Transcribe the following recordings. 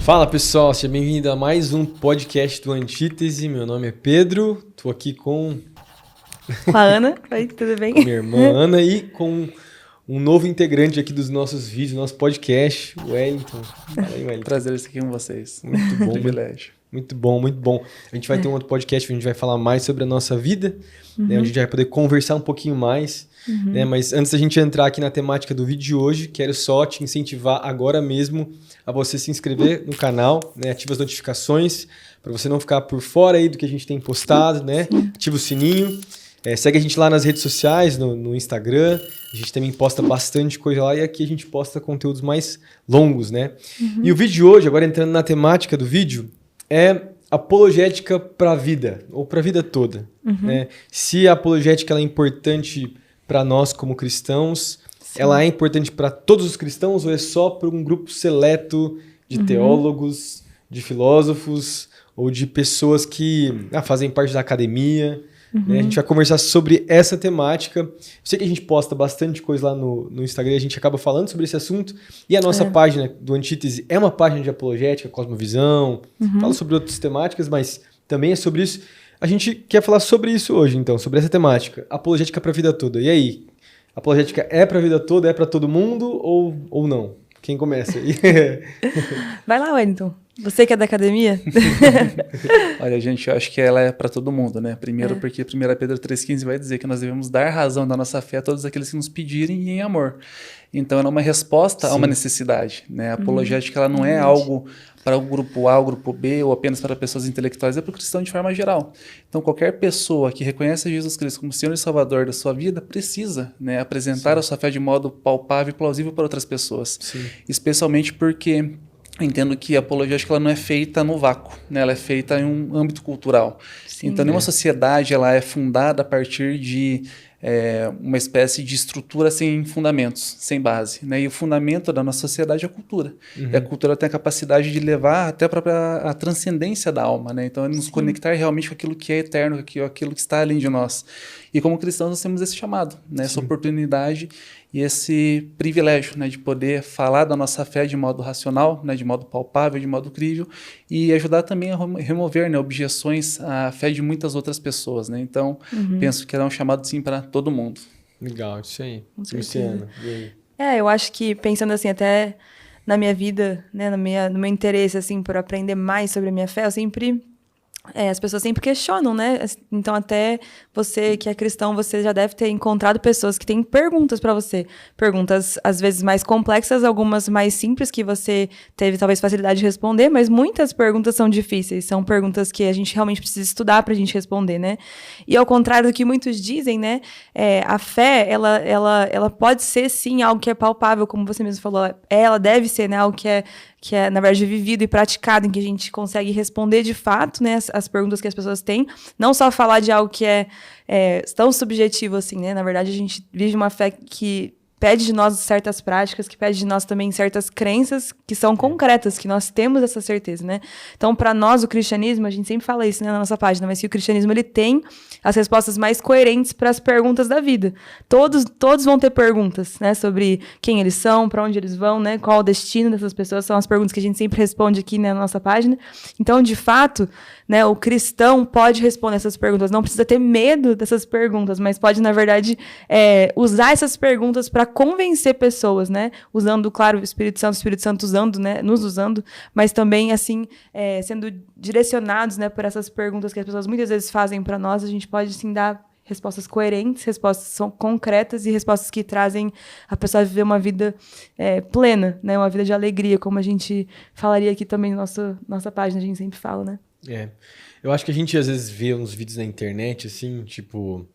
Fala pessoal, seja bem-vindo a mais um podcast do Antítese. Meu nome é Pedro, tô aqui com a Ana. Oi, tudo bem? minha irmã Ana e com um novo integrante aqui dos nossos vídeos, nosso podcast, o Wellington. Fala aí, Wellington. Prazer estar aqui com vocês. Muito bom, Privilégio. muito bom, muito bom. A gente vai ter um outro podcast onde a gente vai falar mais sobre a nossa vida, né, onde a gente vai poder conversar um pouquinho mais. Né, mas antes da gente entrar aqui na temática do vídeo de hoje, quero só te incentivar agora mesmo a você se inscrever no canal, né, ativa as notificações para você não ficar por fora aí do que a gente tem postado, né? Ativa o sininho. Segue a gente lá nas redes sociais, no Instagram. A gente também posta bastante coisa lá e aqui a gente posta conteúdos mais longos, né? E o vídeo de hoje, agora entrando na temática do vídeo, é apologética para a vida, ou para a vida toda. Né? Se a apologética ela é importante para nós como cristãos, ela é importante para todos os cristãos ou é só para um grupo seleto de teólogos, de filósofos ou de pessoas que fazem parte da academia? Né? A gente vai conversar sobre essa temática. Eu sei que a gente posta bastante coisa lá no Instagram, a gente acaba falando sobre esse assunto. E a nossa página do Antítese é uma página de apologética, cosmovisão, fala sobre outras temáticas, mas também é sobre isso. A gente quer falar sobre isso hoje, então, sobre essa temática, apologética para a vida toda. E aí, apologética é para a vida toda, é para todo mundo ou não? Quem começa aí? Vai lá, Wellington. Você que é da academia? Olha, gente, eu acho que ela é para todo mundo, né? Primeiro porque 1 Pedro 3,15 vai dizer que nós devemos dar razão da nossa fé a todos aqueles que nos pedirem e em amor. Então, ela é uma resposta a uma necessidade, né? A apologética, ela não é algo para o grupo A, o grupo B, ou apenas para pessoas intelectuais, é para o cristão de forma geral. Então, qualquer pessoa que reconhece Jesus Cristo como Senhor e Salvador da sua vida precisa, né, apresentar a sua fé de modo palpável e plausível para outras pessoas. Especialmente porque eu entendo que a apologética ela não é feita no vácuo, né? Ela é feita em um âmbito cultural. Então, nenhuma sociedade ela é fundada a partir de uma espécie de estrutura sem fundamentos, sem base. Né? E o fundamento da nossa sociedade é a cultura. E a cultura tem a capacidade de levar até a transcendência da alma. Né? Então, é nos conectar realmente com aquilo que é eterno, aquilo que está além de nós. E como cristãos, nós temos esse chamado, né? Essa oportunidade e esse privilégio, né, de poder falar da nossa fé de modo racional, né, de modo palpável, de modo crível, e ajudar também a remover, né, objeções à fé de muitas outras pessoas. Né? Então, penso que é um chamado, sim, para todo mundo. Legal, isso aí. Luciana. E aí? Eu acho que pensando assim, até na minha vida, né, no meu interesse, assim, por aprender mais sobre a minha fé, eu sempre... as pessoas sempre questionam, né? Então, até você que é cristão, você já deve ter encontrado pessoas que têm perguntas para você. Perguntas, às vezes, mais complexas, algumas mais simples, que você teve, talvez, facilidade de responder, mas muitas perguntas são difíceis. São perguntas que a gente realmente precisa estudar para a gente responder, né? E, ao contrário do que muitos dizem, né? A fé, ela pode ser, sim, algo que é palpável, como você mesmo falou. Ela deve ser, né? Algo que é, na verdade, vivido e praticado, em que a gente consegue responder de fato, né, as perguntas que as pessoas têm, não só falar de algo que é tão subjetivo assim, né? Na verdade, a gente vive uma fé que pede de nós certas práticas, que pede de nós também certas crenças que são concretas, que nós temos essa certeza, né? Então, para nós, o cristianismo, a gente sempre fala isso, né, na nossa página, mas que o cristianismo, ele tem as respostas mais coerentes para as perguntas da vida. Todos vão ter perguntas, né, sobre quem eles são, para onde eles vão, né, qual o destino dessas pessoas, são as perguntas que a gente sempre responde aqui, né, na nossa página. Então, de fato, né, o cristão pode responder essas perguntas, não precisa ter medo dessas perguntas, mas pode, na verdade, usar essas perguntas para convencer pessoas, né, usando, claro, o Espírito Santo usando, né, nos usando, mas também, assim, sendo direcionados, né, por essas perguntas que as pessoas muitas vezes fazem para nós, a gente pode, sim, dar respostas coerentes, respostas concretas e respostas que trazem a pessoa a viver uma vida plena, né, uma vida de alegria, como a gente falaria aqui também na nossa página, a gente sempre fala, né? Eu acho que a gente às vezes vê uns vídeos na internet, assim, tipo,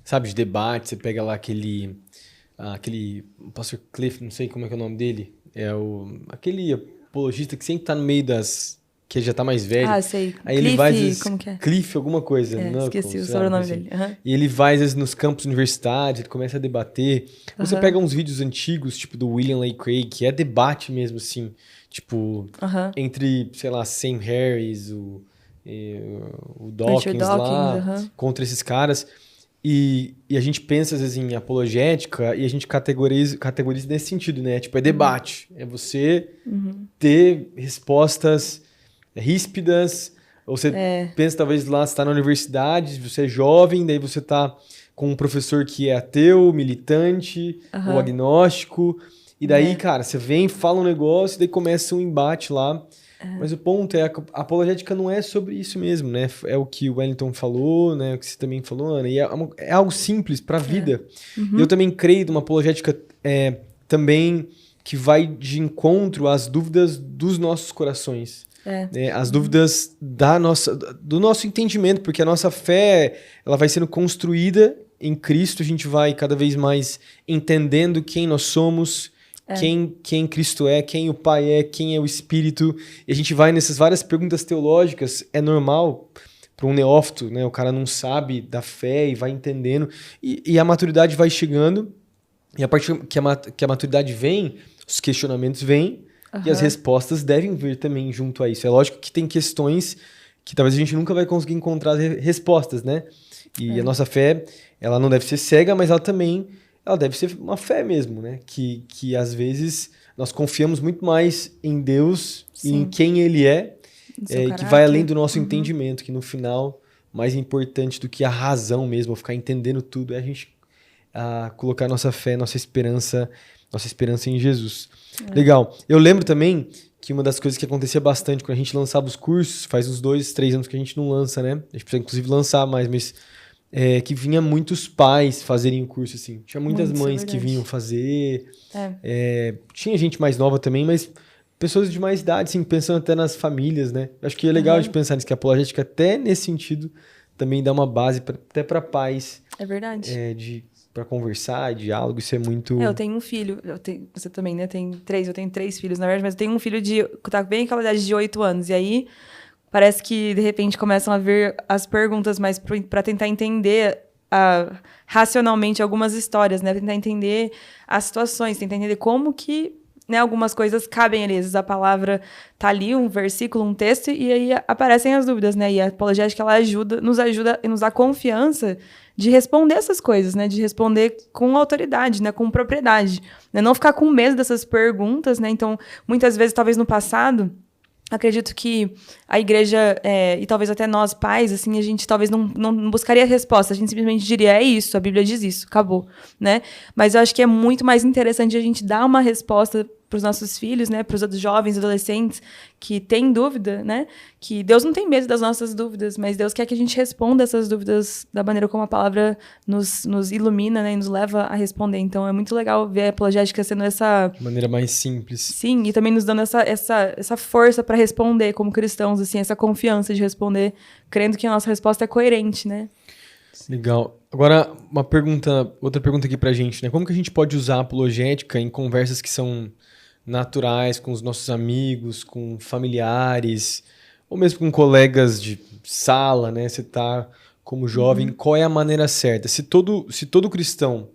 sabe, de debate, você pega lá aquele Pastor Cliff, não sei como é que é o nome dele, aquele apologista que sempre tá no meio que já tá mais velho. Sei. Aí Cliff, ele vai, às vezes, como que é? Cliff alguma coisa. Esqueci o sobrenome dele. E ele vai, às vezes, nos campos universitários, ele começa a debater. Você pega uns vídeos antigos, tipo do William Lane Craig, que é debate mesmo, assim, tipo, entre, sei lá, Sam Harris, o Dawkins lá, contra esses caras. E a gente pensa, às vezes, em apologética e a gente categoriza nesse sentido, né? Tipo, é debate. É você ter respostas ríspidas. Ou você pensa, talvez, lá, você está na universidade, você é jovem, daí você está com um professor que é ateu, militante, ou agnóstico. E daí, cara, você vem, fala um negócio, e daí começa um embate lá. Mas o ponto é, a apologética não é sobre isso mesmo, né? É o que o Wellington falou, né? O que você também falou, Ana. E é algo simples para a vida. E eu também creio numa apologética também que vai de encontro às dúvidas dos nossos corações. As dúvidas do nosso entendimento, porque a nossa fé ela vai sendo construída em Cristo, a gente vai cada vez mais entendendo quem nós somos, quem Cristo é, quem o Pai é, quem é o Espírito, e a gente vai nessas várias perguntas teológicas. É normal para um neófito, né? O cara não sabe da fé e vai entendendo, e a maturidade vai chegando, e a partir que a maturidade vem, os questionamentos vêm, e as respostas devem vir também junto a isso. É lógico que tem questões que talvez a gente nunca vai conseguir encontrar respostas, né? E a nossa fé, ela não deve ser cega, mas ela deve ser uma fé mesmo, né? Que às vezes nós confiamos muito mais em Deus e em quem Ele é, que vai além do nosso entendimento, que no final, mais importante do que a razão mesmo, ficar entendendo tudo, é a gente colocar nossa fé, nossa esperança em Jesus. Legal. Eu lembro também que uma das coisas que acontecia bastante quando a gente lançava os cursos, faz uns 2, 3 anos que a gente não lança, né? A gente precisa inclusive lançar mais, mas que vinha muitos pais fazerem o curso, assim. Tinha muitas mães que vinham fazer. Tinha gente mais nova também, mas pessoas de mais idade, assim, pensando até nas famílias, né? Acho que é legal de pensar nisso, que a apologética até nesse sentido também dá uma base até para pais. É verdade. Para conversar, diálogo, isso é muito... Eu tenho um filho, você também, né? Eu tenho 3 filhos, na verdade, mas eu tenho um filho que tá bem aquela idade de 8 anos, e aí parece que, de repente, começam a vir as perguntas, mas para tentar entender racionalmente algumas histórias, né? Tentar entender as situações, tentar entender como que, né, algumas coisas cabem ali. Às vezes a palavra tá ali, um versículo, um texto, e aí aparecem as dúvidas, né? E a apologética, ela nos ajuda e nos dá confiança de responder essas coisas, né? De responder com autoridade, né? Com propriedade. Né? Não ficar com medo dessas perguntas, né? Então, muitas vezes, talvez no passado, acredito que a igreja, e talvez até nós, pais, assim, a gente talvez não buscaria resposta. A gente simplesmente diria, é isso, a Bíblia diz isso, acabou, né? Mas eu acho que é muito mais interessante a gente dar uma resposta para os nossos filhos, né, para os outros jovens, adolescentes que têm dúvida, né, que Deus não tem medo das nossas dúvidas, mas Deus quer que a gente responda essas dúvidas da maneira como a palavra nos ilumina, né, e nos leva a responder. Então é muito legal ver a apologética sendo essa... De maneira mais simples. Sim, e também nos dando essa força para responder como cristãos, assim, essa confiança de responder, crendo que a nossa resposta é coerente, né. Legal. Agora, outra pergunta aqui pra gente, né, como que a gente pode usar a apologética em conversas que são naturais, com os nossos amigos, com familiares, ou mesmo com colegas de sala, né? Você tá como jovem, qual é a maneira certa? Se todo cristão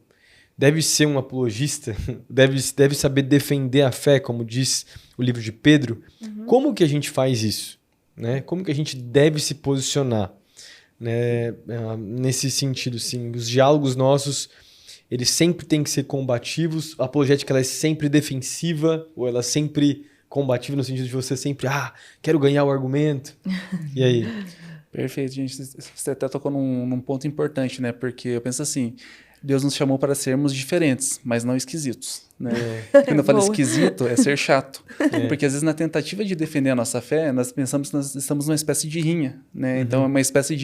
deve ser um apologista, deve saber defender a fé, como diz o livro de Pedro, como que a gente faz isso? Né? Como que a gente deve se posicionar? Né? Nesse sentido, sim, os diálogos nossos, eles sempre têm que ser combativos. A apologética, ela é sempre defensiva, ou ela é sempre combativa no sentido de você sempre, quero ganhar o argumento. E aí? Perfeito, gente. Você até tocou num ponto importante, né? Porque eu penso assim, Deus nos chamou para sermos diferentes, mas não esquisitos, né? Quando eu falo esquisito, é ser chato. Porque às vezes na tentativa de defender a nossa fé, nós pensamos que nós estamos numa espécie de rinha, né? Então é uma espécie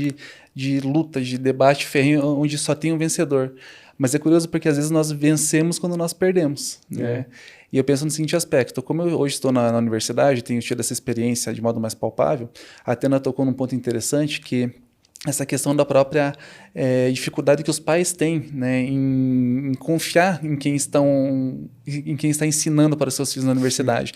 de luta, de debate ferrenho, onde só tem um vencedor. Mas é curioso porque às vezes nós vencemos quando nós perdemos, né? E eu penso no seguinte aspecto, como eu hoje estou na universidade, tenho tido essa experiência de modo mais palpável, a Atena tocou num ponto interessante que essa questão da própria dificuldade que os pais têm, né, em confiar em quem está ensinando para os seus filhos na universidade.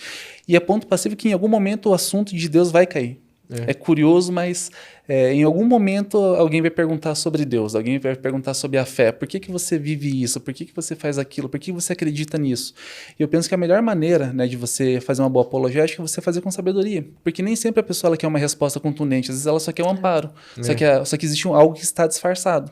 E é ponto passivo que em algum momento o assunto de Deus vai cair. É curioso, mas Em algum momento alguém vai perguntar sobre Deus, alguém vai perguntar sobre a fé. Por que você vive isso? Por que você faz aquilo? Por que você acredita nisso? E eu penso que a melhor maneira, né, de você fazer uma boa apologética é você fazer com sabedoria. Porque nem sempre a pessoa ela quer uma resposta contundente, às vezes ela só quer um amparo. Só que existe algo que está disfarçado.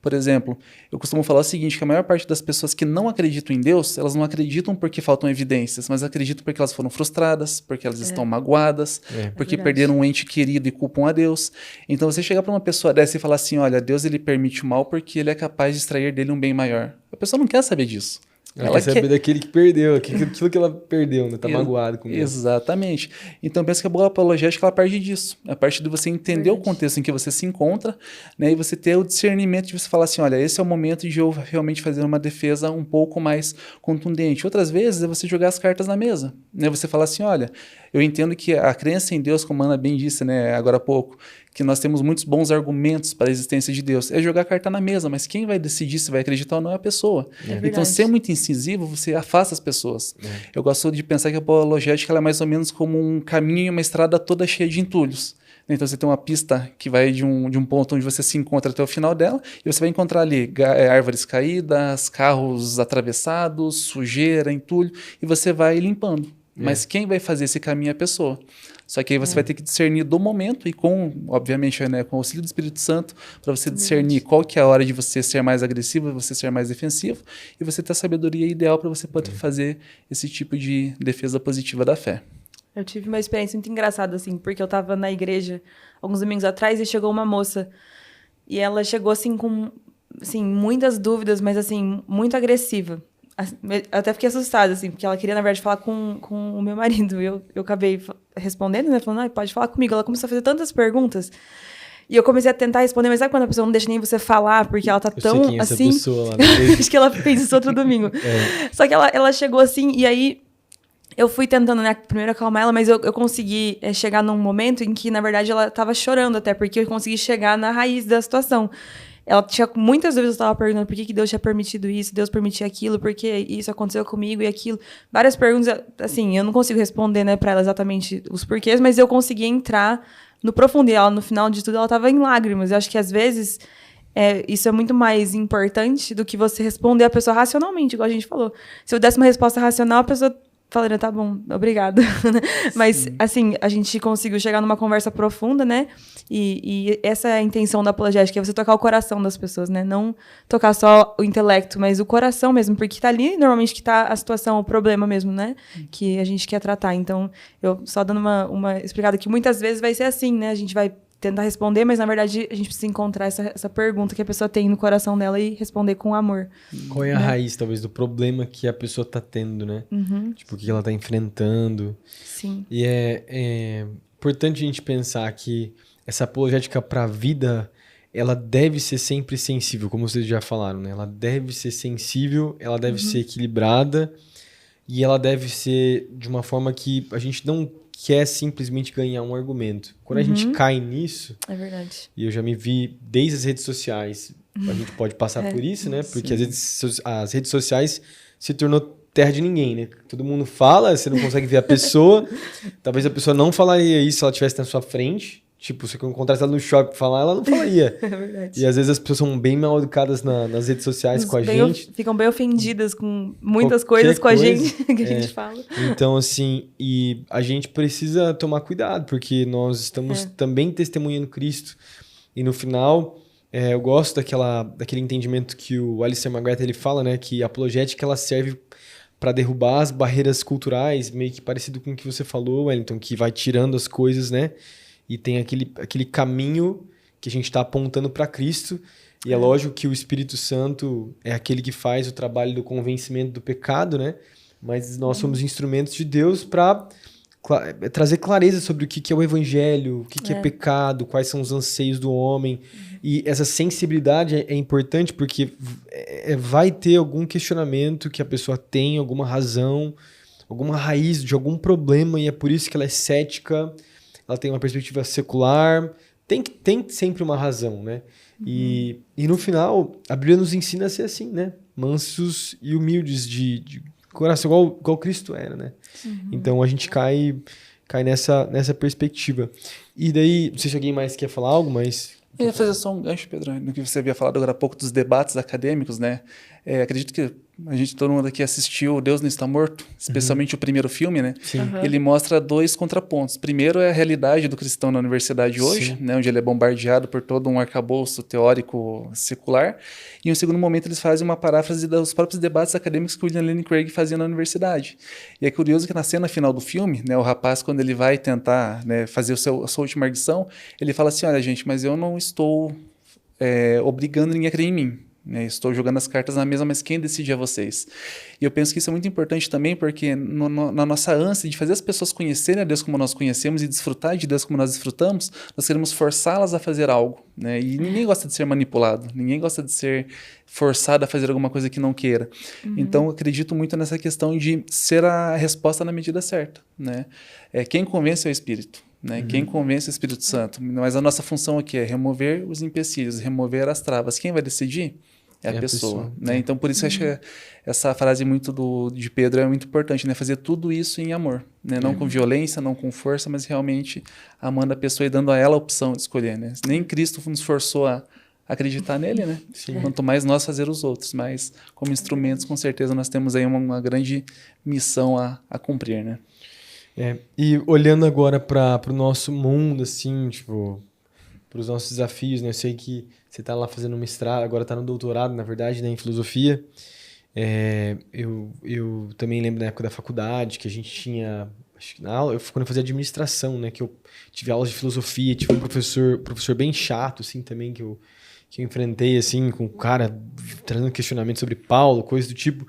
Por exemplo, eu costumo falar o seguinte, que a maior parte das pessoas que não acreditam em Deus, elas não acreditam porque faltam evidências, mas acreditam porque elas foram frustradas, porque elas estão magoadas, porque perderam um ente querido e culpam a Deus. Então você chegar para uma pessoa dessa e falar assim, olha, Deus ele permite o mal porque ele é capaz de extrair dele um bem maior. A pessoa não quer saber disso. Ela quer saber daquele que perdeu, aquilo que ela perdeu, né? Tá magoado com isso. Exatamente. Então, eu penso que a boa apologética, ela parte disso. A parte de você entender o contexto em que você se encontra, né? E você ter o discernimento de você falar assim, olha, esse é o momento de eu realmente fazer uma defesa um pouco mais contundente. Outras vezes, é você jogar as cartas na mesa, né? Você falar assim, olha, eu entendo que a crença em Deus, como a Ana bem disse, né, agora há pouco, que nós temos muitos bons argumentos para a existência de Deus. É jogar a carta na mesa, mas quem vai decidir se vai acreditar ou não é a pessoa. Então, ser muito incisivo, você afasta as pessoas. Eu gosto de pensar que a apologética ela é mais ou menos como um caminho e uma estrada toda cheia de entulhos. Então, você tem uma pista que vai de um ponto onde você se encontra até o final dela, e você vai encontrar ali árvores caídas, carros atravessados, sujeira, entulho, e você vai limpando. Mas quem vai fazer esse caminho é a pessoa. Só que aí você vai ter que discernir do momento e obviamente, né, com o auxílio do Espírito Santo, para você discernir qual que é a hora de você ser mais agressivo, você ser mais defensivo, e você ter a sabedoria ideal para você poder fazer esse tipo de defesa positiva da fé. Eu tive uma experiência muito engraçada, assim, porque eu tava na igreja alguns domingos atrás e chegou uma moça. E ela chegou, assim, com, assim, muitas dúvidas, mas, assim, muito agressiva. Eu até fiquei assustada, assim, porque ela queria, na verdade, falar com o meu marido. Eu acabei respondendo, né? Falando, pode falar comigo. Ela começou a fazer tantas perguntas. E eu comecei a tentar responder, mas sabe quando a pessoa não deixa nem você falar, porque ela tá tão, assim... Essa pessoa lá, né? Acho que ela fez isso outro domingo. Só que ela chegou assim, e aí... Eu fui tentando, né, primeiro acalmar ela, mas eu consegui chegar num momento em que, na verdade, ela tava chorando até, porque eu consegui chegar na raiz da situação. Ela tinha muitas dúvidas, eu estava perguntando por que Deus tinha permitido isso, Deus permitia aquilo, por que isso aconteceu comigo e aquilo. Várias perguntas, assim, eu não consigo responder, né, para ela exatamente os porquês, mas eu consegui entrar no profundo. E ela, no final de tudo, ela estava em lágrimas. Eu acho que, às vezes, isso é muito mais importante do que você responder a pessoa racionalmente, igual a gente falou. Se eu desse uma resposta racional, a pessoa falaria, tá bom, obrigada. Mas, assim, a gente conseguiu chegar numa conversa profunda, né? E essa é a intenção da apologética, é você tocar o coração das pessoas, né? Não tocar só o intelecto, mas o coração mesmo, porque tá ali, normalmente, que tá a situação, o problema mesmo, né? Que a gente quer tratar. Então, eu só dando uma explicada que muitas vezes vai ser assim, né? A gente vai tentar responder, mas, na verdade, a gente precisa encontrar essa pergunta que a pessoa tem no coração dela e responder com amor. Qual é a raiz, talvez, do problema que a pessoa tá tendo, né? Tipo, o que ela tá enfrentando. Sim. E é importante a gente pensar que essa apologética para a vida, ela deve ser sempre sensível, como vocês já falaram, né? Ela deve ser sensível, ela deve ser equilibrada e ela deve ser de uma forma que a gente não quer simplesmente ganhar um argumento. Quando a gente cai nisso... É verdade. E eu já me vi desde as redes sociais, a gente pode passar por isso, né? Porque as redes sociais se tornou terra de ninguém, né? Todo mundo fala, você não consegue ver a pessoa. Talvez a pessoa não falaria isso se ela estivesse na sua frente. Tipo, se eu encontrasse ela no shopping pra falar, ela não falaria. É verdade. E às vezes as pessoas são bem mal educadas nas redes sociais com a gente. Ficam bem ofendidas com muitas coisas com a gente que a gente fala. Então, assim, e a gente precisa tomar cuidado, porque nós estamos também testemunhando Cristo. E no final, eu gosto daquele entendimento que o Alistair McGrath ele fala, né? Que a apologética ela serve para derrubar as barreiras culturais, meio que parecido com o que você falou, Wellington, que vai tirando as coisas, né? E tem aquele caminho que a gente está apontando para Cristo. E é lógico que o Espírito Santo é aquele que faz o trabalho do convencimento do pecado, né? Mas nós somos instrumentos de Deus para trazer clareza sobre o que é o Evangelho, o que é pecado, quais são os anseios do homem. E essa sensibilidade é importante porque vai ter algum questionamento que a pessoa tem, alguma razão, alguma raiz de algum problema, e é por isso que ela é cética. Ela tem uma perspectiva secular, tem sempre uma razão, né? E no final, a Bíblia nos ensina a ser assim, né? Mansos e humildes de coração, igual Cristo era, né? Então a gente cai cai nessa perspectiva. E daí, não sei se alguém mais quer falar algo, mas... Eu ia fazer só um gancho, Pedro, no que você havia falado agora há pouco dos debates acadêmicos, né? Acredito que todo mundo aqui assistiu Deus Não Está Morto, especialmente o primeiro filme, né? Sim. Ele mostra 2 contrapontos. Primeiro é a realidade do cristão na universidade hoje, né? Onde ele é bombardeado por todo um arcabouço teórico secular. E em um segundo momento eles fazem uma paráfrase dos próprios debates acadêmicos que o William Lane Craig fazia na universidade. E é curioso que na cena final do filme, né, o rapaz, quando ele vai tentar, né, fazer a sua última arguição, ele fala assim, olha gente, mas eu não estou obrigando ninguém a crer em mim. Estou jogando as cartas na mesa, mas quem decide é vocês. E eu penso que isso é muito importante também, porque na nossa ânsia de fazer as pessoas conhecerem a Deus como nós conhecemos e desfrutar de Deus como nós desfrutamos, nós queremos forçá-las a fazer algo, né? E ninguém gosta de ser manipulado, ninguém gosta de ser forçado a fazer alguma coisa que não queira. Então, eu acredito muito nessa questão de ser a resposta na medida certa, né? Quem convence é o Espírito. Né? Quem convence é o Espírito Santo. Mas a nossa função aqui é remover os empecilhos, remover as travas. Quem vai decidir? É a pessoa. Né? Então, por isso, acho que essa frase de Pedro é muito importante, né? Fazer tudo isso em amor. Né? Não com violência, não com força, mas realmente amando a pessoa e dando a ela a opção de escolher. Né? Nem Cristo nos forçou a acreditar nele, né? Quanto mais nós fazer os outros. Mas, como instrumentos, com certeza, nós temos aí uma grande missão a cumprir, né? E olhando agora para o nosso mundo, assim, tipo, para os nossos desafios, né? Eu sei que você está lá fazendo um mestrado, agora está no doutorado, na verdade, né, em filosofia. Eu também lembro na época da faculdade que a gente tinha, acho que na aula, quando eu fazia administração, né, que eu tive aulas de filosofia, tive um professor bem chato, assim, também, que eu enfrentei, assim, com o cara trazendo questionamento sobre Paulo, coisa do tipo.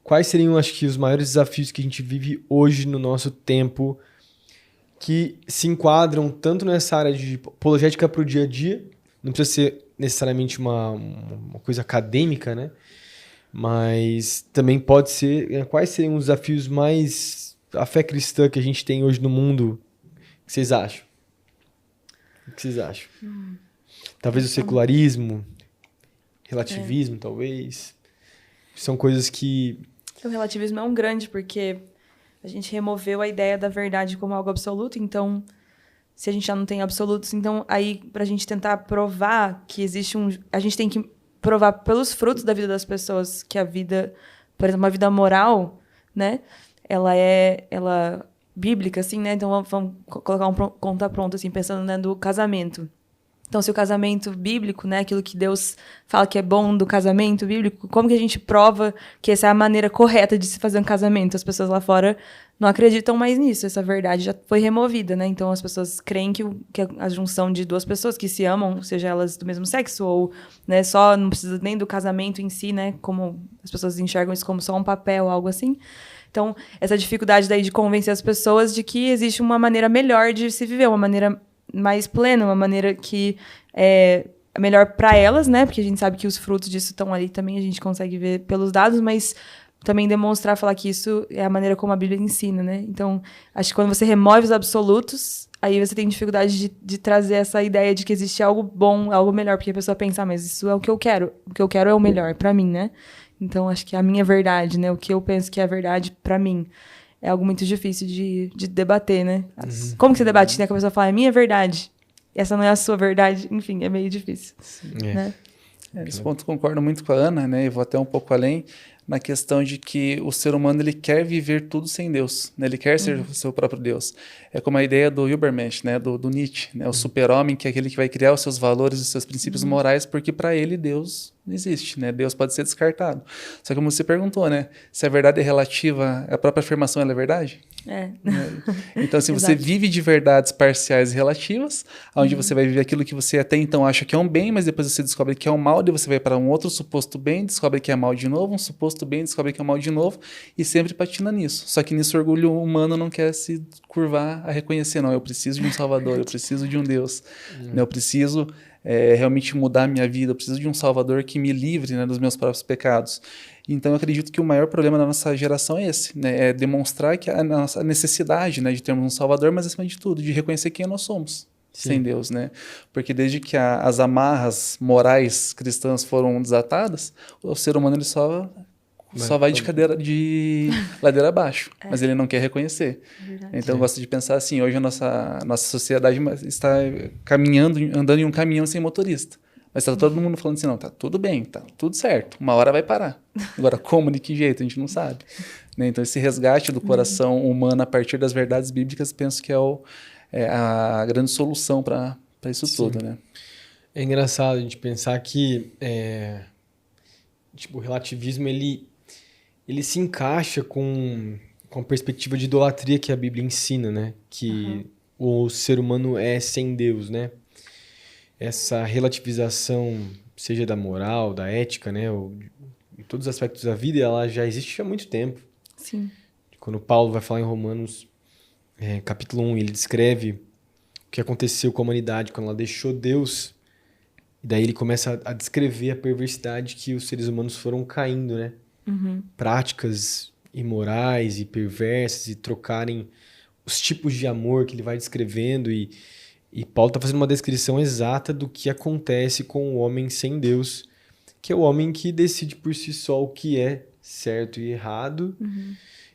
Quais seriam, acho que, os maiores desafios que a gente vive hoje no nosso tempo que se enquadram tanto nessa área de apologética para o dia a dia, não precisa ser necessariamente uma coisa acadêmica, né? Mas também pode ser... Quais seriam os desafios mais... a fé cristã que a gente tem hoje no mundo? O que vocês acham? O que vocês acham? Talvez o secularismo, relativismo, talvez. São coisas que... O relativismo é um grande, porque a gente removeu a ideia da verdade como algo absoluto, então, se a gente já não tem absolutos, então, aí, pra gente tentar provar que existe a gente tem que provar pelos frutos da vida das pessoas que a vida, por exemplo, uma vida moral, né, ela bíblica, assim, né, então vamos colocar um contraponto, assim, pensando, né, do casamento. Então, se o casamento bíblico, né, aquilo que Deus fala que é bom do casamento bíblico, como que a gente prova que essa é a maneira correta de se fazer um casamento? As pessoas lá fora não acreditam mais nisso, essa verdade já foi removida, né? Então, as pessoas creem que a junção de 2 pessoas que se amam, seja elas do mesmo sexo ou, né, só não precisa nem do casamento em si, né, como as pessoas enxergam isso como só um papel, algo assim. Então, essa dificuldade daí de convencer as pessoas de que existe uma maneira melhor de se viver, uma maneira mais plena, uma maneira que é melhor para elas, né? Porque a gente sabe que os frutos disso estão ali também, a gente consegue ver pelos dados, mas também demonstrar, falar que isso é a maneira como a Bíblia ensina, né? Então, acho que quando você remove os absolutos, aí você tem dificuldade de trazer essa ideia de que existe algo bom, algo melhor, porque a pessoa pensa, mas isso é o que eu quero é o melhor para mim, né? Então, acho que é a minha verdade, né? O que eu penso que é a verdade para mim. É algo muito difícil de debater, né? Como que você debate, né? Que a pessoa fala, é minha verdade. Essa não é a sua verdade. Enfim, é meio difícil. Né? Nesse ponto concordo muito com a Ana, né? E vou até um pouco além na questão de que o ser humano ele quer viver tudo sem Deus, né? Ele quer ser o seu próprio Deus. É como a ideia do Übermensch, né? Do Nietzsche, né? O super-homem, que é aquele que vai criar os seus valores, os seus princípios morais, porque para ele Deus não existe, né? Deus pode ser descartado. Só que como você perguntou, né? Se a verdade é relativa, a própria afirmação ela é verdade? Então, assim, você vive de verdades parciais e relativas, onde você vai viver aquilo que você até então acha que é um bem, mas depois você descobre que é um mal, daí você vai para um outro suposto bem, descobre que é mal de novo, um suposto bem, descobre que é mal de novo, e sempre patina nisso. Só que nisso o orgulho humano não quer se curvar a reconhecer, não, eu preciso de um Salvador, eu preciso de um Deus, né? Eu preciso realmente mudar a minha vida, eu preciso de um Salvador que me livre, né, dos meus próprios pecados. Então, eu acredito que o maior problema da nossa geração é esse, né? É demonstrar que a nossa necessidade, né, de termos um Salvador, mas, acima de tudo, de reconhecer quem nós somos sem Deus, né? Porque desde que as amarras morais cristãs foram desatadas, o ser humano ele só só vai de ladeira abaixo, mas ele não quer reconhecer. Então, eu gosto de pensar assim, hoje a nossa sociedade está caminhando, andando em um caminhão sem motorista. Mas tá todo mundo falando assim, não, tá tudo bem, tá tudo certo, uma hora vai parar. Agora, como, de que jeito, a gente não sabe. Né? Então, esse resgate do coração humano a partir das verdades bíblicas, penso que é a grande solução para isso tudo, né? É engraçado a gente pensar que tipo, o relativismo, ele se encaixa com a perspectiva de idolatria que a Bíblia ensina, né? Que o ser humano é sem Deus, né? Essa relativização, seja da moral, da ética, né? Ou em todos os aspectos da vida, ela já existe há muito tempo. Sim. Quando Paulo vai falar em Romanos, capítulo 1, ele descreve o que aconteceu com a humanidade quando ela deixou Deus. E daí ele começa a descrever a perversidade que os seres humanos foram caindo, né? Práticas imorais e perversas e trocarem os tipos de amor que ele vai descrevendo e Paulo está fazendo uma descrição exata do que acontece com o homem sem Deus, que é o homem que decide por si só o que é certo e errado,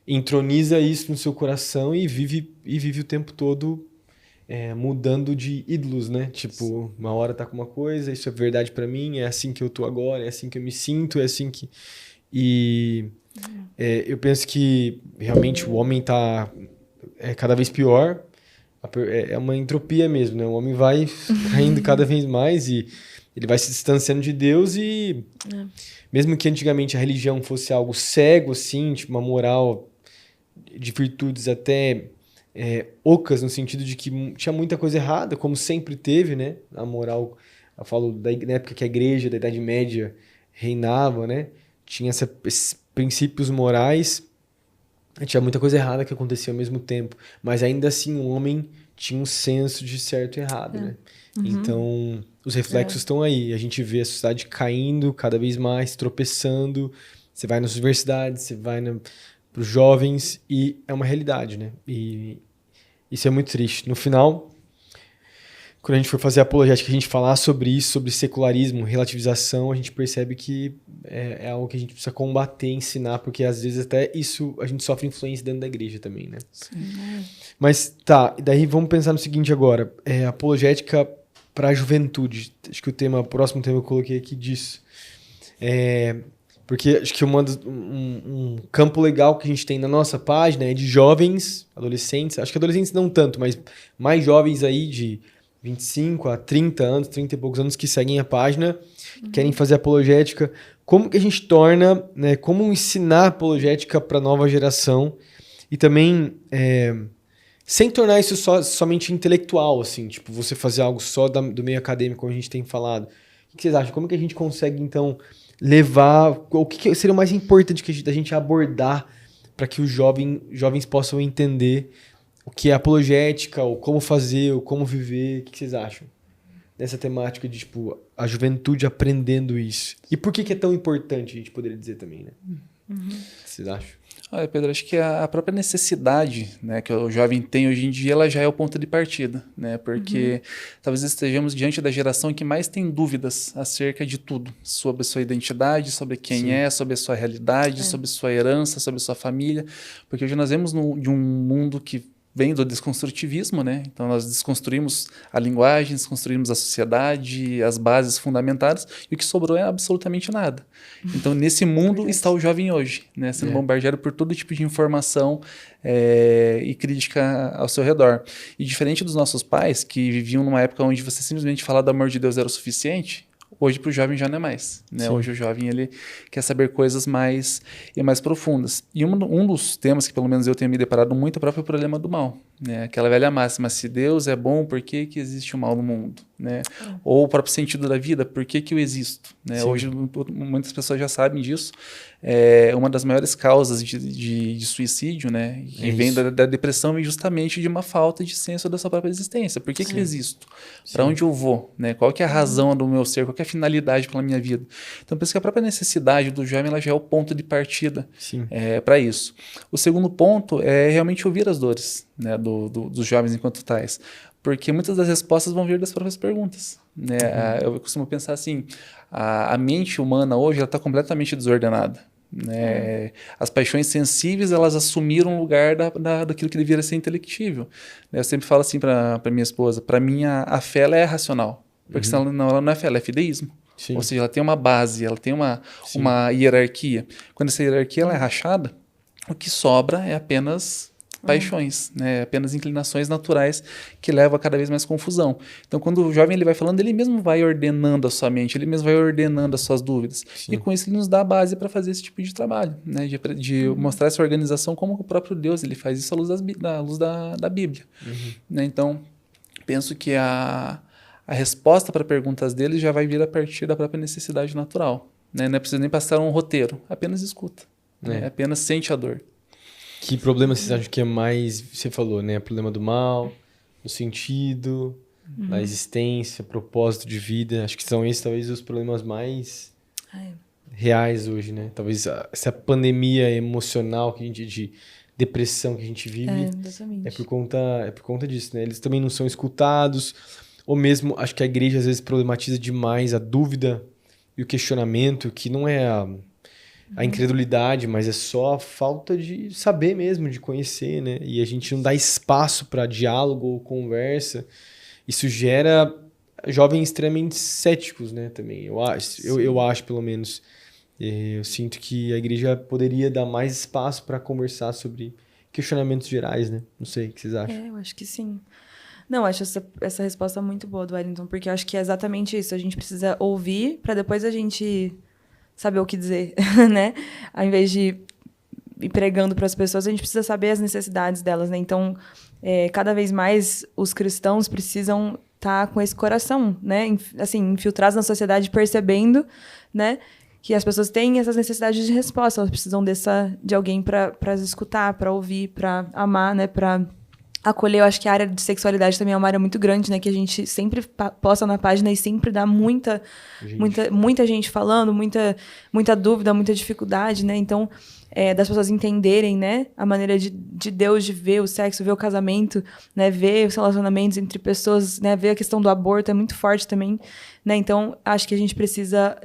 entroniza isso no seu coração e vive o tempo todo mudando de ídolos, né? Tipo, uma hora tá com uma coisa, isso é verdade pra mim, é assim que eu tô agora, é assim que eu me sinto, é assim que... eu penso que realmente o homem tá cada vez pior, é uma entropia mesmo, né? O homem vai caindo cada vez mais e ele vai se distanciando de Deus e mesmo que antigamente a religião fosse algo cego, assim, tipo uma moral de virtudes até ocas, no sentido de que tinha muita coisa errada, como sempre teve, né? A moral, eu falo na época que a igreja da Idade Média reinava, né? Tinha esses princípios morais, tinha muita coisa errada que acontecia ao mesmo tempo, mas ainda assim o homem tinha um senso de certo e errado, né? Então, os reflexos estão aí. A gente vê a sociedade caindo cada vez mais, tropeçando. Você vai nas universidades, você vai para os jovens e é uma realidade, né? E isso é muito triste. No final, quando a gente for fazer apologética, a gente falar sobre isso, sobre secularismo, relativização, a gente percebe que é algo que a gente precisa combater, ensinar, porque às vezes até isso a gente sofre influência dentro da igreja também, né? Sim. Mas tá, daí vamos pensar no seguinte agora, apologética para a juventude. Acho que o próximo tema eu coloquei aqui disso. Porque acho que um campo legal que a gente tem na nossa página é de jovens, adolescentes, acho que adolescentes não tanto, mas mais jovens aí de 25 a 30 anos, 30 e poucos anos que seguem a página, querem fazer apologética. Como que a gente torna, né, como ensinar apologética para a nova geração e também sem tornar isso somente intelectual, assim, tipo, você fazer algo só do meio acadêmico, como a gente tem falado. O que vocês acham? Como que a gente consegue, então, levar... O que seria o mais importante da gente abordar para que os jovens possam entender o que é apologética, ou como fazer, ou como viver? O que vocês acham dessa temática de, tipo, a juventude aprendendo isso? E por que é tão importante, a gente poderia dizer também, né? O que vocês acham? Olha, Pedro, acho que a própria necessidade, né, que o jovem tem hoje em dia, ela já é o ponto de partida, né? Porque talvez estejamos diante da geração que mais tem dúvidas acerca de tudo, sobre sua identidade, sobre quem é, sobre a sua realidade, sobre sua herança, sobre sua família, porque hoje nós vemos de um mundo que vem do desconstrutivismo, né? Então nós desconstruímos a linguagem, desconstruímos a sociedade, as bases fundamentadas, e o que sobrou é absolutamente nada. Então nesse mundo está o jovem hoje, né? Sendo bombardeado por todo tipo de informação e crítica ao seu redor. E diferente dos nossos pais, que viviam numa época onde você simplesmente falar do amor de Deus era o suficiente, hoje para o jovem já não é mais, né? Hoje o jovem ele quer saber coisas mais profundas. E um dos temas que pelo menos eu tenho me deparado muito é o próprio problema do mal, né? Aquela velha máxima, se Deus é bom, por que existe o mal no mundo, né? Ou o próprio sentido da vida, por que eu existo, né? Hoje muitas pessoas já sabem disso. Uma das maiores causas de suicídio, né? Que vem da depressão e justamente de uma falta de senso da sua própria existência. Por que eu existo? Para onde eu vou, né? Qual que é a razão do meu ser? Qual que é a finalidade pela minha vida? Então, penso que a própria necessidade do jovem ela já é o ponto de partida para isso. O segundo ponto é realmente ouvir as dores, né, dos jovens enquanto tais. Porque muitas das respostas vão vir das próprias perguntas, né? Eu costumo pensar assim, a mente humana hoje está completamente desordenada. né? As paixões sensíveis, elas assumiram o lugar daquilo que deveria ser intelectível. Eu sempre falo assim para minha esposa, para mim a fé ela é racional, porque senão ela não é fé, ela é fideísmo. Sim. Ou seja, ela tem uma base, ela tem uma hierarquia. Quando essa hierarquia ela é rachada, o que sobra é apenas paixões, né? Apenas inclinações naturais que levam a cada vez mais confusão. Então, quando o jovem ele vai falando, ele mesmo vai ordenando a sua mente, ele mesmo vai ordenando as suas dúvidas. Sim. E com isso ele nos dá a base para fazer esse tipo de trabalho, né? De mostrar essa organização como o próprio Deus ele faz isso à luz da Bíblia. Né? Então, penso que a resposta para perguntas dele já vai vir a partir da própria necessidade natural. Né? Não é preciso nem passar um roteiro, apenas escuta. Né? Apenas sente a dor. Que problema vocês acham que é mais, você falou, né? Problema do mal, do sentido, da existência, propósito de vida. Acho que são esses talvez os problemas mais reais hoje, né? Talvez essa pandemia emocional que a gente, de depressão que a gente vive é por conta disso, né? Eles também não são escutados, ou mesmo acho que a igreja às vezes problematiza demais a dúvida e o questionamento, que não é a incredulidade, mas é só a falta de saber mesmo, de conhecer, né? E a gente não dá espaço para diálogo ou conversa. Isso gera jovens extremamente céticos, né? Também, eu acho pelo menos. Eu sinto que a igreja poderia dar mais espaço para conversar sobre questionamentos gerais, né? Não sei, o que vocês acham? Eu acho que sim. Não, eu acho essa resposta muito boa do Wellington, porque eu acho que é exatamente isso. A gente precisa ouvir para depois a gente saber o que dizer, né? Ao invés de ir pregando para as pessoas, a gente precisa saber as necessidades delas, né? Então, cada vez mais os cristãos precisam estar com esse coração, né? Assim, infiltrados na sociedade, percebendo, né? Que as pessoas têm essas necessidades de resposta, elas precisam de alguém para as escutar, para ouvir, para amar, né? Para acolher. Eu acho que a área de sexualidade também é uma área muito grande, né? Que a gente sempre posta na página e sempre dá muita gente falando, muita dúvida, muita dificuldade, né? Então, das pessoas entenderem, né? A maneira de Deus de ver o sexo, ver o casamento, né? Ver os relacionamentos entre pessoas, né? Ver a questão do aborto é muito forte também, né? Então, acho que a gente precisa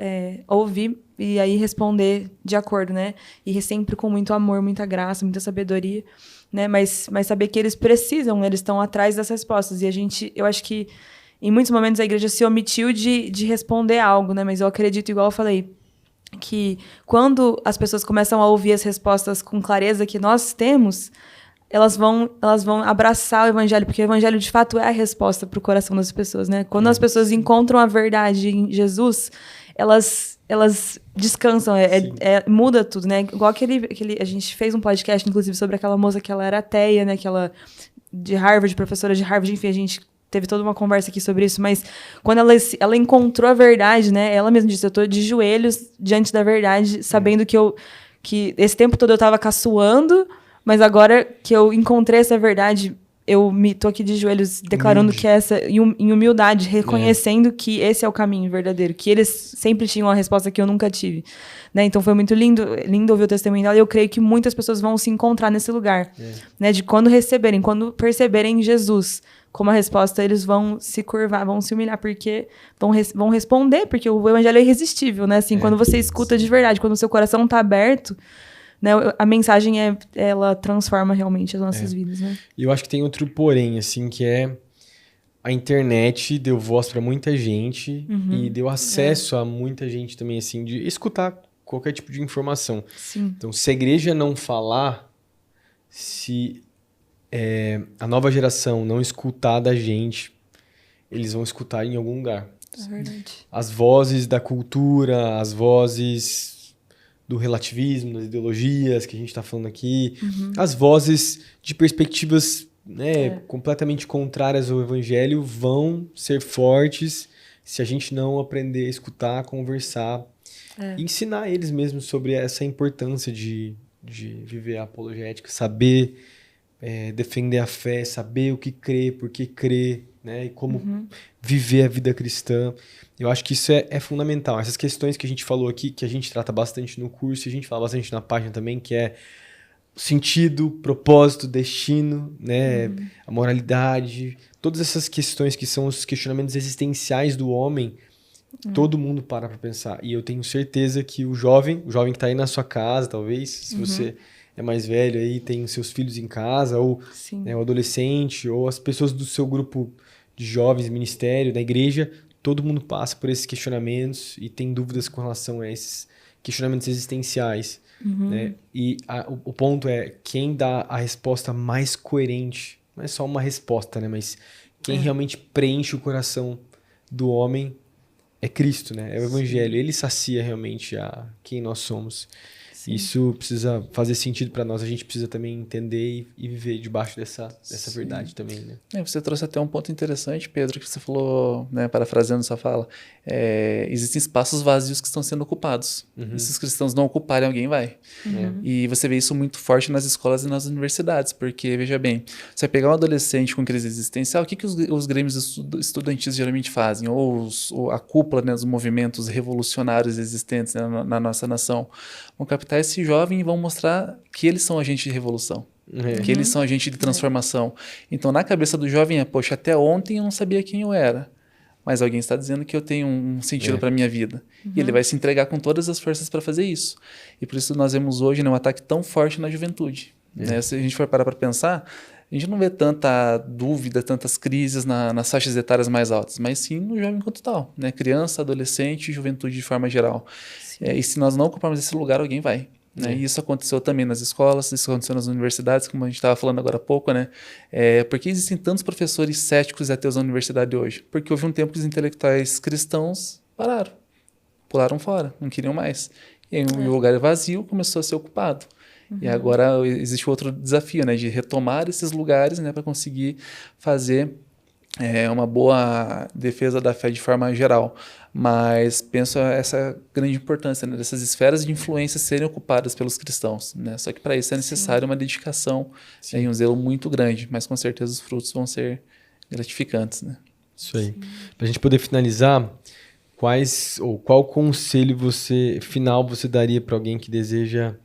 ouvir e aí responder de acordo, né? E sempre com muito amor, muita graça, muita sabedoria, né? Mas saber que eles precisam, eles estão atrás das respostas. E eu acho que em muitos momentos a igreja se omitiu de responder algo, né? Mas eu acredito, igual eu falei, que quando as pessoas começam a ouvir as respostas com clareza que nós temos, elas vão abraçar o evangelho, porque o evangelho de fato é a resposta para o coração das pessoas, né? Quando as pessoas encontram a verdade em Jesus, elas descansam, muda tudo, né? Igual a gente fez um podcast, inclusive, sobre aquela moça que ela era ateia, né? Aquela de Harvard, professora de Harvard, enfim, a gente teve toda uma conversa aqui sobre isso, mas quando ela encontrou a verdade, né? Ela mesma disse, eu tô de joelhos diante da verdade, sabendo que esse tempo todo eu tava caçoando, mas agora que eu encontrei essa verdade, eu tô aqui de joelhos declarando que em humildade, reconhecendo que esse é o caminho verdadeiro, que eles sempre tinham a resposta que eu nunca tive, né? Então foi muito lindo ouvir o testemunho dela, e eu creio que muitas pessoas vão se encontrar nesse lugar, né? De quando perceberem Jesus como a resposta, eles vão se curvar, vão se humilhar, porque vão responder, porque o evangelho é irresistível, né? Assim, quando você escuta de verdade, quando o seu coração está aberto, né, a mensagem ela transforma realmente as nossas vidas, né? E eu acho que tem outro porém, assim, que é a internet deu voz para muita gente e deu acesso a muita gente também, assim, de escutar qualquer tipo de informação. Sim. Então, se a igreja não falar, se a nova geração não escutar da gente, eles vão escutar em algum lugar. É verdade. As vozes da cultura, as vozes do relativismo, das ideologias que a gente está falando aqui, as vozes de perspectivas, né, completamente contrárias ao evangelho vão ser fortes se a gente não aprender a escutar, conversar, e ensinar eles mesmos sobre essa importância de viver a apologética, saber defender a fé, saber o que crê, por que crê, né, e como viver a vida cristã. Eu acho que isso é fundamental. Essas questões que a gente falou aqui, que a gente trata bastante no curso, e a gente fala bastante na página também, que é sentido, propósito, destino, né, a moralidade, todas essas questões que são os questionamentos existenciais do homem, Todo mundo para pra pensar. E eu tenho certeza que o jovem que tá aí na sua casa, talvez, se você é mais velho aí, tem seus filhos em casa, ou né, o adolescente, ou as pessoas do seu grupo de jovens, ministério, da igreja, todo mundo passa por esses questionamentos e tem dúvidas com relação a esses questionamentos existenciais. Né? E o ponto é, quem dá a resposta mais coerente, não é só uma resposta, né? Mas quem realmente preenche o coração do homem é Cristo, né? É o Evangelho. Ele sacia realmente a quem nós somos. Sim. Isso precisa fazer sentido para nós. A gente precisa também entender e viver debaixo dessa verdade também, né? Você trouxe até um ponto interessante, Pedro, que você falou, né, parafraseando sua fala. Existem espaços vazios que estão sendo ocupados. E se os cristãos não ocuparem, alguém vai. E você vê isso muito forte nas escolas e nas universidades, porque, veja bem, você vai pegar um adolescente com crise existencial, o que os grêmios estudantis geralmente fazem? Ou a cúpula, né, dos movimentos revolucionários existentes, né, na nossa nação, vão captar esse jovem e vão mostrar que eles são agentes de revolução. Que eles são agentes de transformação. Então, na cabeça do jovem poxa, até ontem eu não sabia quem eu era. Mas alguém está dizendo que eu tenho um sentido para a minha vida. E ele vai se entregar com todas as forças para fazer isso. E por isso nós vemos hoje, né, um ataque tão forte na juventude. Né? Se a gente for parar para pensar, a gente não vê tanta dúvida, tantas crises nas faixas etárias mais altas, mas sim no jovem enquanto tal. Né? Criança, adolescente e juventude de forma geral. E se nós não ocuparmos esse lugar, alguém vai. Né? E isso aconteceu também nas escolas, isso aconteceu nas universidades, como a gente estava falando agora há pouco, né? Por que existem tantos professores céticos e ateus na universidade hoje? Porque houve um tempo que os intelectuais cristãos pararam, pularam fora, não queriam mais. E aí o lugar vazio começou a ser ocupado. E agora existe outro desafio, né? De retomar esses lugares, né? Para conseguir fazer uma boa defesa da fé de forma geral. Mas penso essa grande importância, né, dessas esferas de influência serem ocupadas pelos cristãos. Né? Só que para isso é necessário uma dedicação, né, e um zelo muito grande, mas com certeza os frutos vão ser gratificantes. Né? Isso aí. Para a gente poder finalizar, qual conselho final você daria para alguém que deseja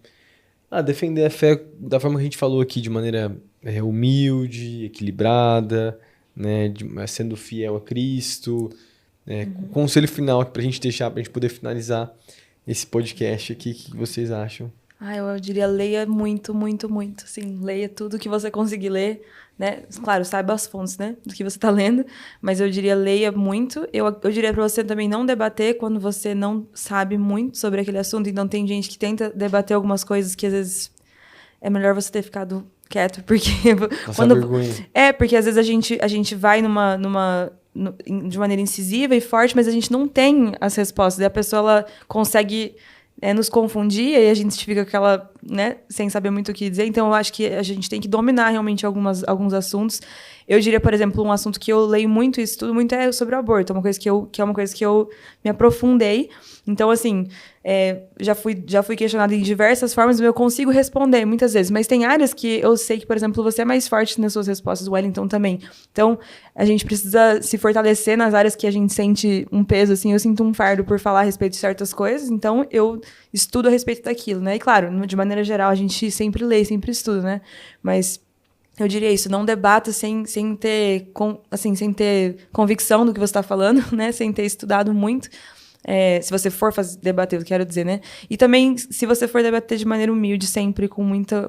defender a fé da forma que a gente falou aqui, de maneira humilde, equilibrada, né, sendo fiel a Cristo? O conselho final pra gente deixar, pra gente poder finalizar esse podcast aqui, o que vocês acham? Eu diria, leia muito, muito, muito. Assim, leia tudo que você conseguir ler, né? Claro, saiba as fontes, né, do que você tá lendo, mas eu diria, leia muito. Eu diria pra você também não debater quando você não sabe muito sobre aquele assunto. Então, tem gente que tenta debater algumas coisas que, às vezes, é melhor você ter ficado quieto, porque... vergonha. Porque, às vezes, a gente vai de maneira incisiva e forte, mas a gente não tem as respostas. E a pessoa ela consegue nos confundir e a gente fica com aquela, né, sem saber muito o que dizer. Então, eu acho que a gente tem que dominar realmente alguns assuntos. Eu diria, por exemplo, um assunto que eu leio muito e estudo muito é sobre o aborto. É uma coisa que é uma coisa que eu me aprofundei. Então, assim, já fui questionada em diversas formas, mas eu consigo responder muitas vezes. Mas tem áreas que eu sei que, por exemplo, você é mais forte nas suas respostas, o Wellington também. Então, a gente precisa se fortalecer nas áreas que a gente sente um peso, assim. Eu sinto um fardo por falar a respeito de certas coisas, então eu estudo a respeito daquilo, né? E, claro, de maneira geral, a gente sempre lê, sempre estuda, né? Mas... eu diria isso, não debata sem ter convicção do que você está falando, né? Sem ter estudado muito. Se você for debater, eu quero dizer, né? E também, se você for debater de maneira humilde, sempre com muita,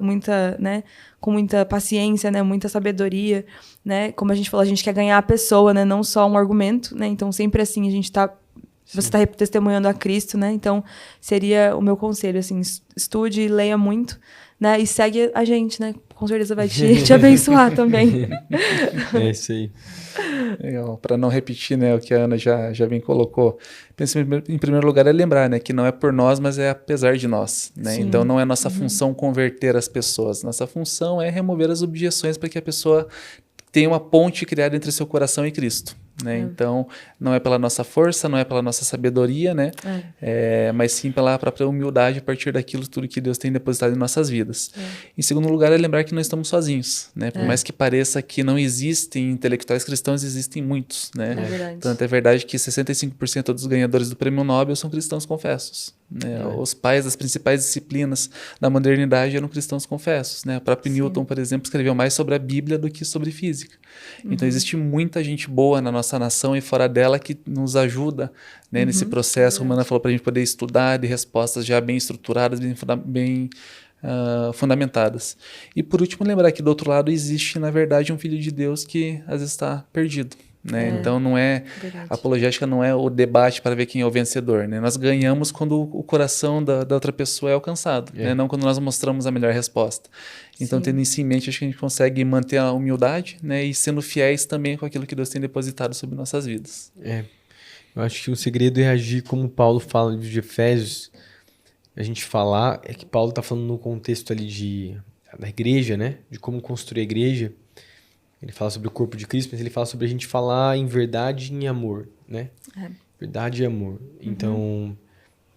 né? Com muita paciência, né? Muita sabedoria, né? Como a gente falou, a gente quer ganhar a pessoa, né? Não só um argumento, né? Então, sempre assim, você está testemunhando a Cristo, né? Então, seria o meu conselho, assim, estude e leia muito, né? E segue a gente, né? Com certeza vai te abençoar também. É isso aí. Legal. Para não repetir, né, o que a Ana já bem colocou, penso em primeiro lugar lembrar, né, que não é por nós, mas é apesar de nós. Né? Então não é nossa função converter as pessoas. Nossa função é remover as objeções para que a pessoa tenha uma ponte criada entre seu coração e Cristo. Né? Então, não é pela nossa força, não é pela nossa sabedoria, né? Mas sim pela própria humildade a partir daquilo tudo que Deus tem depositado em nossas vidas. Em segundo lugar, é lembrar que não estamos sozinhos. Né? Por mais que pareça que não existem intelectuais cristãos, existem muitos. Né? É verdade. Tanto é verdade que 65% dos ganhadores do Prêmio Nobel são cristãos confessos. Né? Os pais das principais disciplinas da modernidade eram cristãos confessos. Né? O próprio Newton, por exemplo, escreveu mais sobre a Bíblia do que sobre física. Então, existe muita gente boa na nossa nossa nação e fora dela que nos ajuda, né, nesse processo, como a Ana falou, para a gente poder estudar de respostas já bem estruturadas, bem fundamentadas. E por último, lembrar que do outro lado existe, na verdade, um filho de Deus que às vezes está perdido. Né? Então não é a apologética não é o debate para ver quem é o vencedor, né? Nós ganhamos quando o coração da outra pessoa é alcançado, né? Não quando nós mostramos a melhor resposta. Então, tendo isso em mente, acho que a gente consegue manter a humildade, né? E sendo fiéis também com aquilo que Deus tem depositado sobre nossas vidas. Eu acho que o segredo é agir como Paulo fala no livro de Efésios. A gente falar, é que Paulo está falando no contexto ali da igreja, né? De como construir a igreja. Ele fala sobre o corpo de Cristo, mas ele fala sobre a gente falar em verdade e em amor, né? Verdade e amor. Então,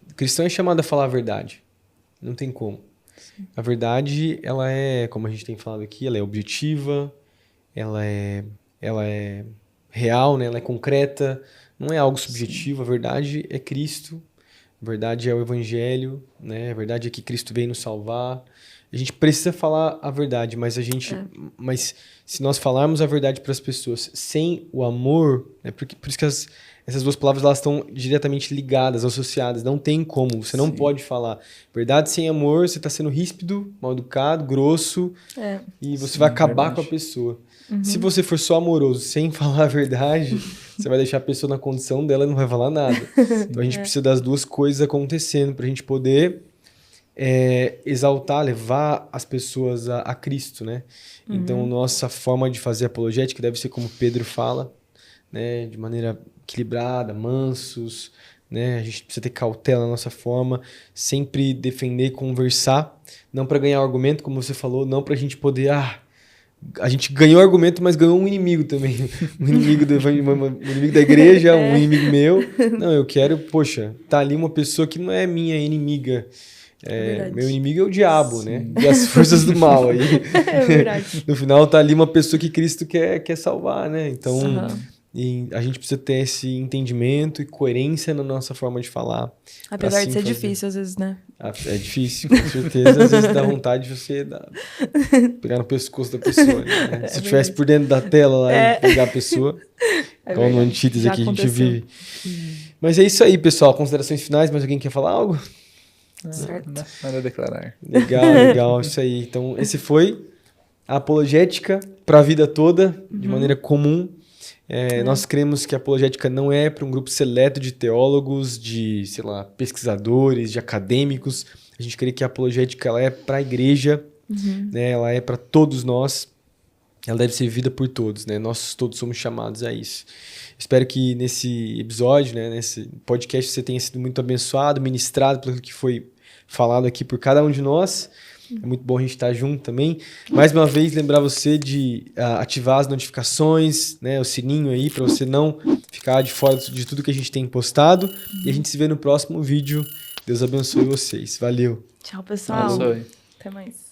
o cristão é chamado a falar a verdade. Não tem como. Sim. A verdade, ela é, como a gente tem falado aqui, ela é objetiva, ela é real, né? Ela é concreta, não é algo subjetivo. A verdade é Cristo, a verdade é o Evangelho, né? A verdade é que Cristo veio nos salvar. A gente precisa falar a verdade, mas mas se nós falarmos a verdade para as pessoas sem o amor, né, por isso que essas duas palavras elas estão diretamente ligadas, associadas, não tem como, você não pode falar verdade sem amor, você está sendo ríspido, mal educado, grosso, e você vai acabar com a pessoa. Se você for só amoroso sem falar a verdade, você vai deixar a pessoa na condição dela e não vai falar nada. Então a gente precisa das duas coisas acontecendo para a gente poder exaltar, levar as pessoas a Cristo, né? Então, nossa forma de fazer apologética deve ser como Pedro fala, né? De maneira equilibrada, mansos, né? A gente precisa ter cautela na nossa forma, sempre defender e conversar, não para ganhar argumento, como você falou, não para a gente poder... a gente ganhou argumento, mas ganhou um inimigo também. Um inimigo um inimigo da igreja, um inimigo meu. Não, eu quero, tá ali uma pessoa que não é minha inimiga. Meu inimigo é o diabo, né? E as forças do mal. Aí, no final tá ali uma pessoa que Cristo quer salvar, né? Então, e a gente precisa ter esse entendimento e coerência na nossa forma de falar. Apesar de ser difícil às vezes, né? É difícil, com certeza. Às vezes dá vontade de você pegar no pescoço da pessoa. Né? Se estivesse por dentro da tela lá e pegar a pessoa, igual no antítese aqui a gente vive. Mas é isso aí, pessoal. Considerações finais, mas alguém quer falar algo? Certo. Nada a declarar. Legal, isso aí. Então, esse foi a apologética para a vida toda, de maneira comum. Nós cremos que a apologética não é para um grupo seleto de teólogos, de, pesquisadores, de acadêmicos. A gente crê que a apologética ela é para a igreja, né? Ela é para todos nós. Ela deve ser vivida por todos, né? Nós todos somos chamados a isso. Espero que nesse episódio, né, nesse podcast, você tenha sido muito abençoado, ministrado pelo que foi falado aqui por cada um de nós. É muito bom a gente estar junto também. Mais uma vez, lembrar você de ativar as notificações, né, o sininho aí, para você não ficar de fora de tudo que a gente tem postado. E a gente se vê no próximo vídeo. Deus abençoe vocês. Valeu. Tchau, pessoal. Abençoe. Até mais.